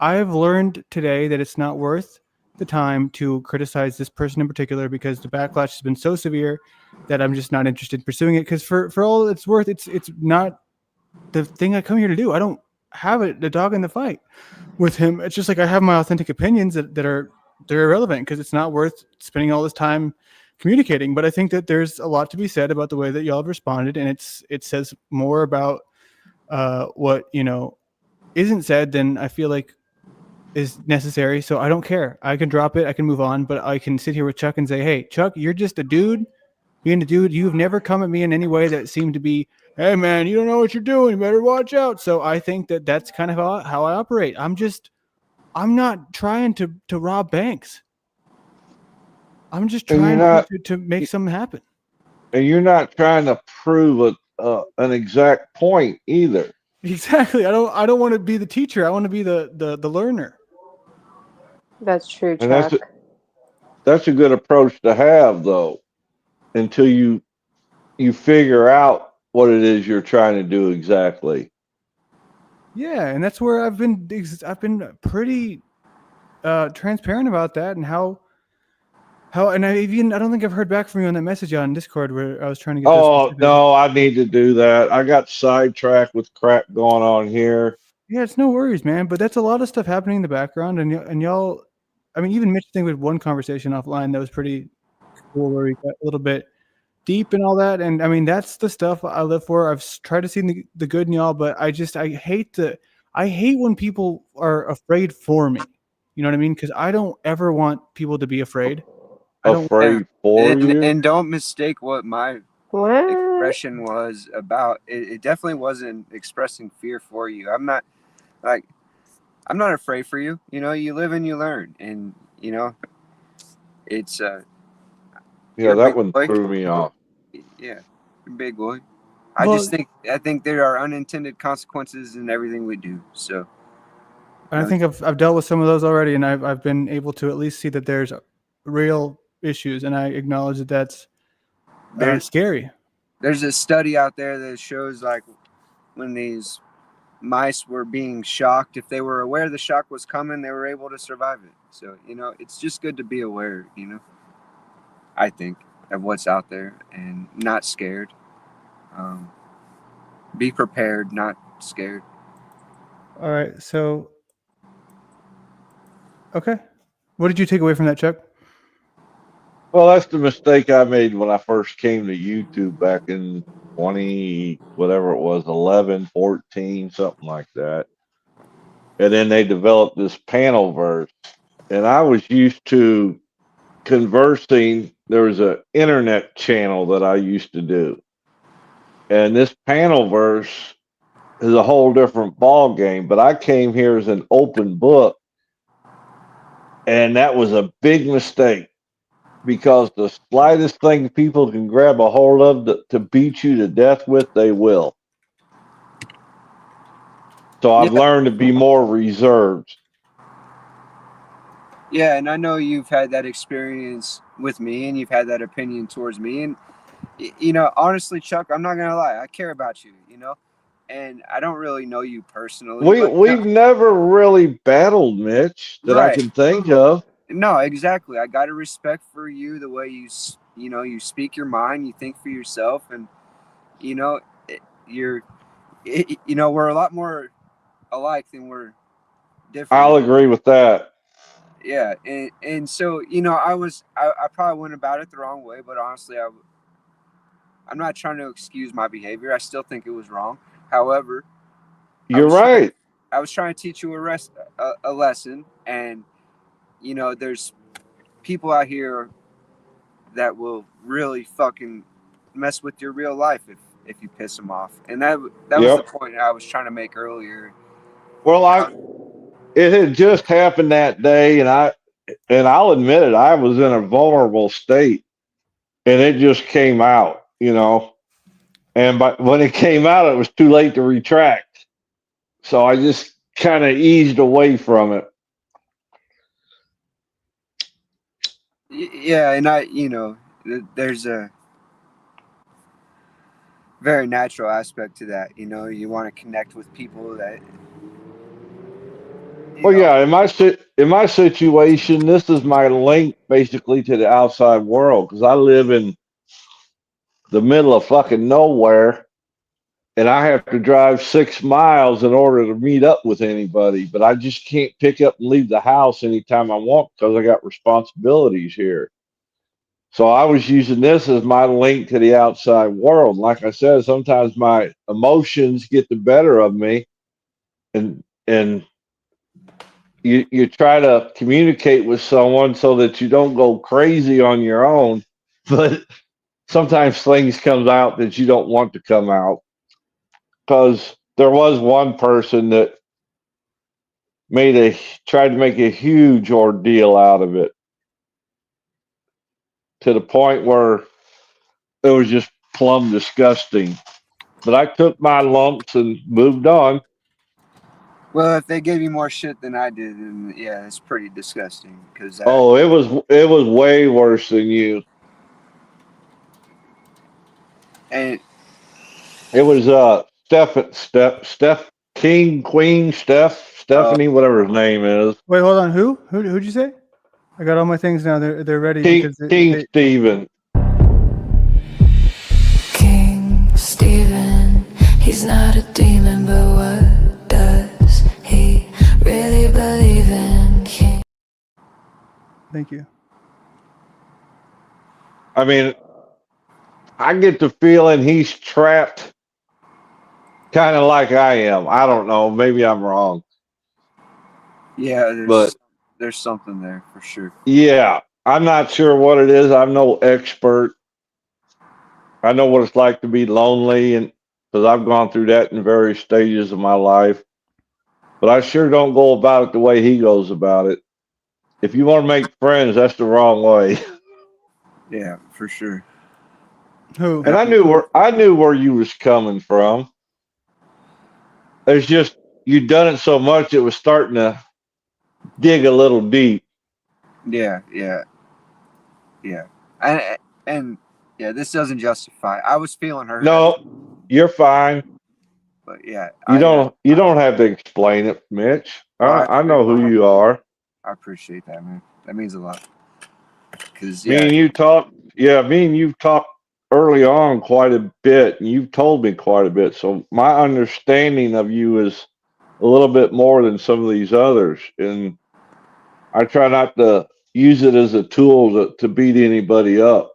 I have learned today that it's not worth the time to criticize this person in particular because the backlash has been so severe that I'm just not interested in pursuing it. Because for all it's worth, it's not the thing I come here to do. I don't have the dog in the fight with him. It's just like I have my authentic opinions they're irrelevant because it's not worth spending all this time communicating. But I think that there's a lot to be said about the way that y'all have responded, and it says more about what isn't said than I feel like is necessary. So I don't care. I can drop it. I can move on. But I can sit here with Chuck and say, "Hey, Chuck, you're just a dude. Being a dude, you've never come at me in any way that seemed to be, hey man, you don't know what you're doing. You better watch out." So I think that that's kind of how I operate. I'm not trying to rob banks. I'm just And you're trying not, to make something happen. and you're not trying to prove an exact point either. Exactly. I don't want to be the teacher. I want to be the learner. That's true, And Chuck. that's a good approach to have though, until you figure out what it is you're trying to do exactly. Yeah, and that's where I've been pretty transparent about that and how and I don't think I've heard back from you on that message on Discord where I was trying to get those Oh specifics. no, I need to do that. I got sidetracked with crap going on here. Yeah, it's no worries, man. But that's a lot of stuff happening in the background, and y'all. I mean, even Mitch, I think we had one conversation offline that was pretty cool where we got a little bit deep and all that. And I mean, that's the stuff I live for. I've tried to see the good in y'all, but I hate when people are afraid for me. You know what I mean? Because I don't ever want people to be afraid. I don't. Yeah. Afraid for you. And don't mistake what my What? expression was about. It definitely wasn't expressing fear for you. Like I'm not afraid for you. You know, you live and you learn, and it's Yeah, you're a that big one boy. threw me off. Yeah, you're a big boy. Well, I think there are unintended consequences in everything we do. So I think I've dealt with some of those already, and I've been able to at least see that there's real issues, and I acknowledge that that's scary. there's a study out there that shows like when these mice were being shocked, if they were aware the shock was coming, they were able to survive it. So it's just good to be aware. I think of what's out there and not scared. Um, be prepared, not scared. All right, so okay, what did you take away from that, Chuck? Well, that's the mistake I made when I first came to YouTube back in 20, whatever it was, 11, 14, something like that. And then they developed this panel verse. And I was used to conversing. There was an internet channel that I used to do. And this panel verse is a whole different ball game. But I came here as an open book. And that was a big mistake because the slightest thing people can grab a hold of to beat you to death with, they will. So Yeah, I've learned to be more reserved. yeah, and I know you've had that experience with me, and you've had that opinion towards me, and honestly, Chuck, I'm not gonna lie, I care about you, and I don't really know you personally, but We've never really battled, Mitch, that I right. can think of. No, exactly. I got a respect for you, the way you speak your mind, you think for yourself, and you know, you're, we're a lot more alike than we're different. I'll agree with that. Yeah, and so I probably went about it the wrong way, but honestly, I'm not trying to excuse my behavior. I still think it was wrong. However, I You're was trying, right. I was trying to teach you a lesson, and there's people out here that will really fucking mess with your real life if you piss them off. And that was the Yep. point I was trying to make earlier. Well, it had just happened that day, and I'll admit it, I was in a vulnerable state, and it just came out, And when it came out, it was too late to retract. So I just kind of eased away from it. Yeah, and there's a very natural aspect to that. You want to connect with people that Well, yeah, in my situation, this is my link basically to the outside world because I live in the middle of fucking nowhere, and I have to drive 6 miles in order to meet up with anybody. But I just can't pick up and leave the house anytime I want because I got responsibilities here. So I was using this as my link to the outside world. Like I said, sometimes my emotions get the better of me, and you try to communicate with someone so that you don't go crazy on your own, but sometimes things comes out that you don't want to come out. Because there was one person that made a tried to make a huge ordeal out of it to the point where it was just plumb disgusting. But I took my lumps and moved on. Well, if they gave you more shit than I did, then yeah, it's pretty disgusting. Because Oh, it was way worse than you. and It was Steph King Queen Stephanie whatever his name is. Wait, hold on. Who'd you say? I got all my things now. They're ready because King Steven. King Stephen, he's not a demon, but what does he really believe in? King. Thank you. I mean, I get the feeling he's trapped kind of like I am. I don't know. Maybe I'm wrong. yeah, But there's something there for sure. yeah, I'm not sure what it is. I'm no expert. I know what it's like to be lonely, and because I've gone through that in various stages of my life. But I sure don't go about it the way he goes about it. If you want to make friends, that's the wrong way. Yeah, for sure. Who? And I knew where you was coming from. It's just you'd done it so much it was starting to dig a little deep. Yeah, and yeah, this doesn't justify. I was feeling hurt, No, you're fine. but yeah, You don't have to explain it, Mitch. well, I know who you are. I appreciate that, man. That means a lot. Because Me and you talked. Yeah, me and you've talked early on quite a bit, and you've told me quite a bit. So my understanding of you is a little bit more than some of these others, and I try not to use it as a tool to beat anybody up.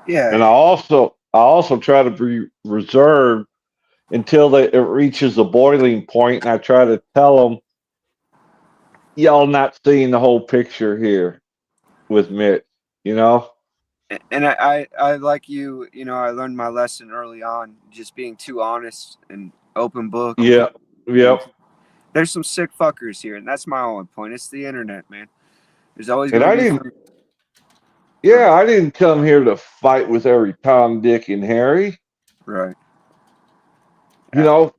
yeah, And I also try to be reserved until it reaches a boiling point, and I try to tell them, y'all not seeing the whole picture here with Mitch, you know? and I like you. You know, I learned my lesson early on, just being too honest and open book. Yeah, And yep. there's some sick fuckers here, and that's my only point. It's the internet, man. There's always And gonna I be didn't, some. yeah, I didn't come here to fight with every Tom, Dick, and Harry. Right. You know,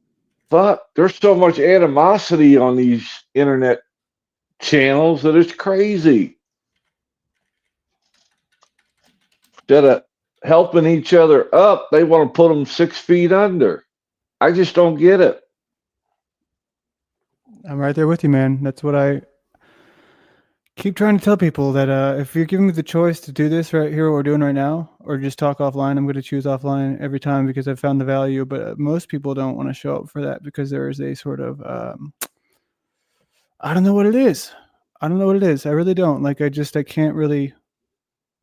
but there's so much animosity on these internet channels that it's crazy. Instead of helping each other up, they want to put them 6 feet under. I just don't get it. I'm right there with you, man. That's what I keep trying to tell people, that if you're giving me the choice to do this right here, what we're doing right now, or just talk offline, I'm going to choose offline every time because I've found the value. But most people don't want to show up for that because there is a sort of, I don't know what it is. I don't know what it is. I really don't. Like, I can't really.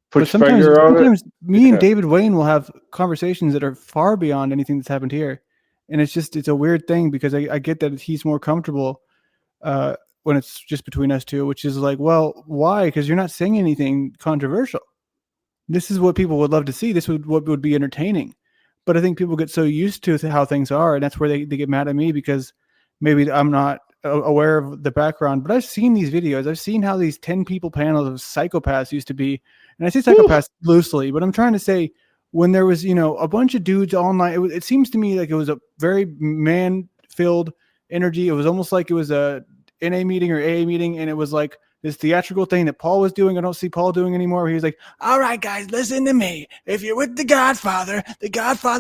Put But your finger on it. me and Yeah. David Wayne will have conversations that are far beyond anything that's happened here. And it's a weird thing because I get that he's more comfortable when it's just between us two, which is like, well, why? Because you're not saying anything controversial. This is what people would love to see. This would what would be entertaining. But I think people get so used to how things are, and that's where they get mad at me because maybe I'm not aware of the background. But I've seen these videos. I've seen how these 10 people panels of psychopaths used to be. And I say psychopaths loosely, but I'm trying to say when there was, a bunch of dudes all night, it seems to me like it was a very man-filled energy. It was almost like it was a NA meeting or AA meeting, and it was like this theatrical thing that Paul was doing. I don't see Paul doing anymore. He was like, all right, guys, listen to me. If you're with the Godfather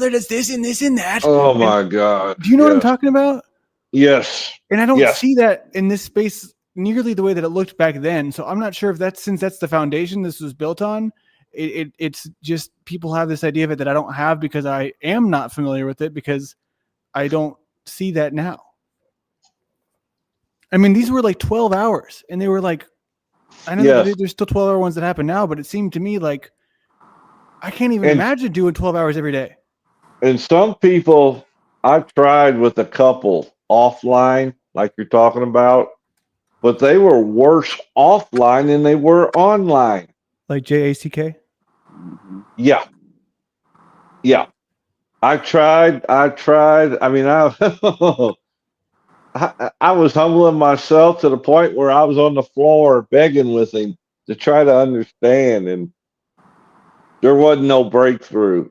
does this and this and that. Oh my God. Do you know what I'm talking about? Yes. And I don't Yes. see that in this space nearly the way that it looked back then. So I'm not sure if since that's the foundation this was built on. It's just people have this idea of it that I don't have because I am not familiar with it because I don't see that now. I mean, these were like 12 hours, and they were like, I know that there's still 12-hour ones that happen now, but it seemed to me like I can't even imagine doing 12 hours every day. And some people, I've tried with a couple offline, like you're talking about, but they were worse offline than they were online. Like JACK? Yeah. Yeah. I tried. I mean, I was humbling myself to the point where I was on the floor begging with him to try to understand, and there wasn't no breakthrough.